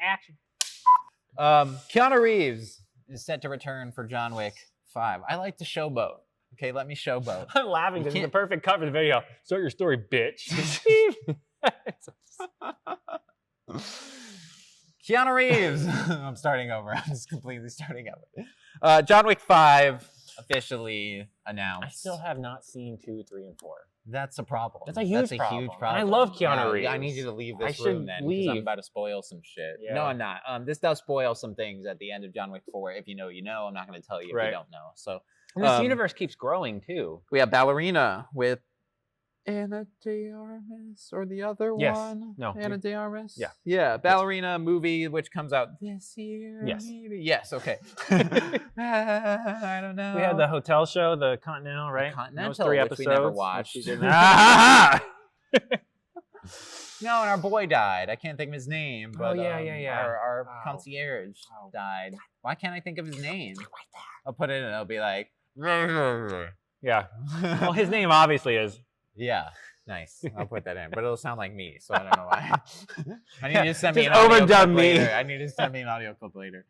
action. Keanu Reeves is set to return for John Wick 5. I like to showboat. Okay, let me showboat. I'm laughing because it's the perfect cut for the video. Start your story, bitch. Keanu Reeves. I'm starting over. I'm just completely starting over. John Wick 5 officially announced. I still have not seen 2, 3, and 4. That's a problem. That's a huge problem. And I love Keanu Reeves. I need you to leave this I room should then, leave. because I'm about to spoil some shit. Yeah. No, I'm not. This does spoil some things at the end of John Wick 4. If you know, you know. I'm not going to tell you if you don't know. So and this universe keeps growing too. we have Ballerina with Anna de Armas, or the other one? No. Anna de Armas? Yeah. Yeah, Ballerina movie, which comes out this year. Yes. Maybe? Yes, okay. I don't know. We had the hotel show, the Continental, right? The Continental, That was 3 which episodes. we never watched. No, and our boy died. I can't think of his name. But, yeah. Our Wow. concierge Wow. died. Why can't I think of his name? I'll put it in and it'll be like... Yeah. Well, his name obviously is. Yeah, nice. I'll put that in, but it'll sound like me, so I don't know why. I need you to send me Just an audio clip overdub me. later. I need you to send me an audio clip later.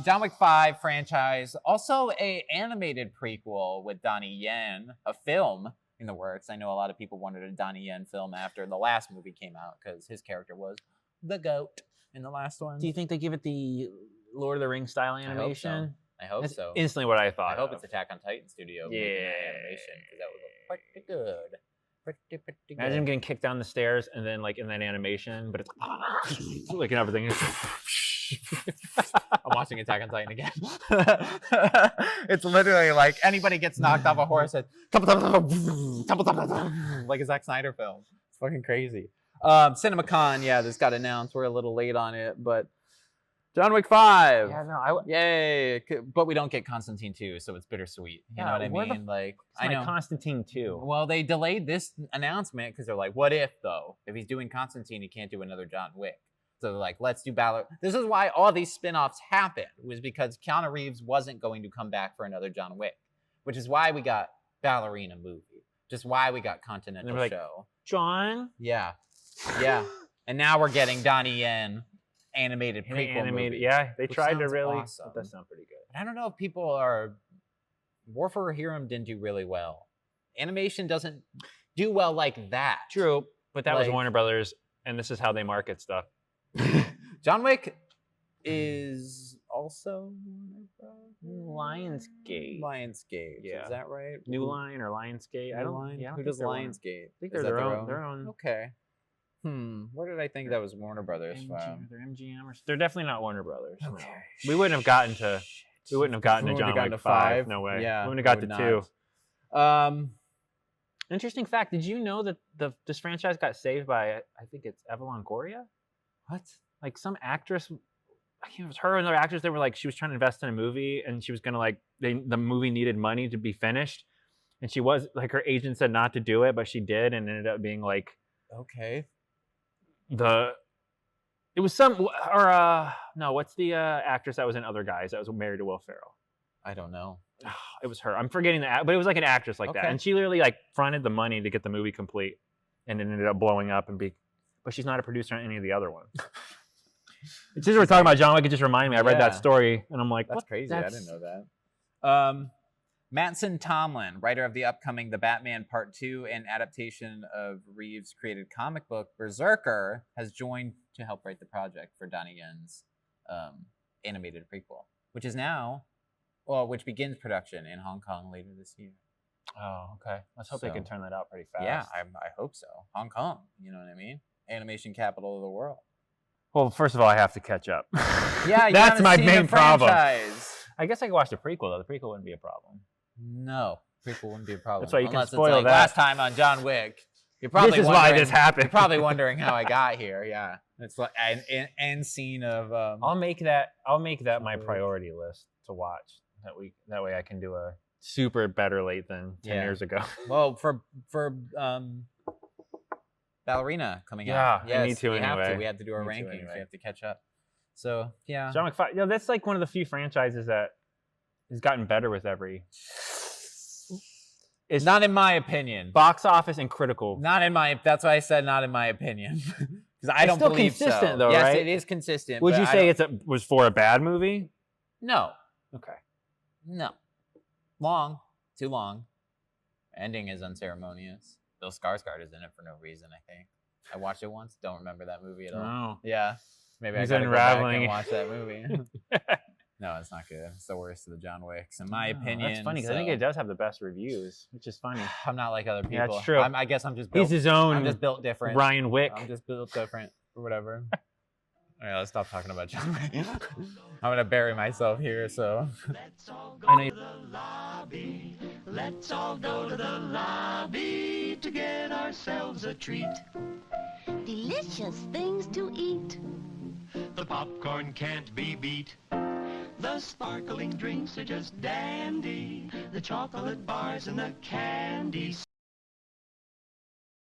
John Wick 5 franchise, also a animated prequel with Donnie Yen, a film in the works. I know a lot of people wanted a Donnie Yen film after the last movie came out because his character was the GOAT in the last one. Do you think they give it the Lord of the Rings style animation? I hope That's so. instantly what I thought. I hope of. it's Attack on Titan studio making that animation, because that would look pretty good. Pretty good. Imagine him getting kicked down the stairs and then like in that animation, but it's like and everything. I'm watching Attack on Titan again. It's literally like anybody gets knocked off a horse, and like a Zack Snyder film. It's fucking crazy. CinemaCon, yeah, this got announced. We're a little late on it, but John Wick 5. Yeah, no, Yay! But we don't get Constantine 2, so it's bittersweet. You know what I mean? Like, I know. Constantine 2. Well, they delayed this announcement because they're like, what if, though? If he's doing Constantine, he can't do another John Wick. So they're like, let's do Balor. This is why all these spin-offs happened, was because Keanu Reeves wasn't going to come back for another John Wick, which is why we got Ballerina movie. Just why we got Continental like, show. John? Yeah. Yeah. And now we're getting Donnie Yen animated prequel movie. Yeah, they tried to sounds really. awesome. That does sound pretty good. I don't know if people are... War for Hero didn't do really well. Animation doesn't do well like that. True, but that was Like- Warner Brothers, and this is how they market stuff. John Wick is also Lionsgate. Lionsgate. Yeah. Is that right? New Line or Lionsgate? I New don't. Line? Yeah, I don't Who think does they're Warner. Lionsgate? I think Is they're that their own. Their own. Okay. Where did I think that was Warner Brothers from? They're MGM or they're definitely not Warner Brothers. Okay. No. We wouldn't have gotten to. We wouldn't have gotten We to wouldn't John have Wick gotten to 5. No way. Yeah, we wouldn't have got we to would 2. Interesting fact. Did you know that this franchise got saved by I think it's Evelyn Goria? What? Like some actress. I can't remember, it was her and another actress. They were like, she was trying to invest in a movie, and she was gonna like, the movie needed money to be finished, and she was like, her agent said not to do it, but she did, and ended up being like, Okay. it was some or no, what's the actress that was in Other Guys that was married to Will Ferrell? I don't know. It was her. I'm forgetting the but it was like an actress like that, Okay. and she literally like fronted the money to get the movie complete, and it ended up blowing up but she's not a producer on any of the other ones. It's just we're talking about John Wick. It just reminded me. I read that Yeah. story, and I'm like, That's what? crazy. I didn't know that. Mattson Tomlin, writer of the upcoming The Batman Part 2 and adaptation of Reeves' created comic book Berserker, has joined to help write the project for Donnie Yen's animated prequel, which begins production in Hong Kong later this year. Oh, okay. Let's hope they can turn that out pretty fast. Yeah, I hope so. Hong Kong, you know what I mean? Animation capital of the world. Well, first of all, I have to catch up. Yeah, That's my main problem. Franchise. I guess I could watch the prequel, though. The prequel wouldn't be a problem. No, prequel wouldn't be a problem. That's why you can Unless spoil it's like that. Last time on John Wick, you're probably This is why this happened. You're probably wondering how I got here. Yeah, it's like an end scene of. I'll make that my priority list to watch that way I can do a super better late than 10 years ago. Well, for Ballerina coming out. Yeah, I need to we have anyway. to. We have to do our rankings. anyway. We have to catch up. So yeah, John Wick 5. Yeah, that's like one of the few franchises that has gotten better with every. It's not in my opinion. Box office and critical. Not in my. That's why I said not in my opinion. Because I It's don't still believe consistent, so. though, yes, right? it is consistent. Would but you I say don't- was for a bad movie? No. Okay. No. Long. Too long. Ending is unceremonious. Bill Skarsgård is in it for no reason, I think. I watched it once. Don't remember that movie at all. Oh. Yeah. Maybe He's I gotta go back unraveling. and watch that movie. No, it's not good. It's the worst of the John Wicks, in my Oh, opinion. That's funny because I think it does have the best reviews, which is funny. I'm not like other people. Yeah, that's true. I guess I'm just built. He's his own I'm just built different. Ryan Wick. I'm just built different or whatever. All right, let's stop talking about John Wick. I'm gonna bury myself here. So. Let's all go I know to the lobby. Let's all go to the lobby to get ourselves a treat. Delicious things to eat. The popcorn can't be beat. The sparkling drinks are just dandy. The chocolate bars and the candy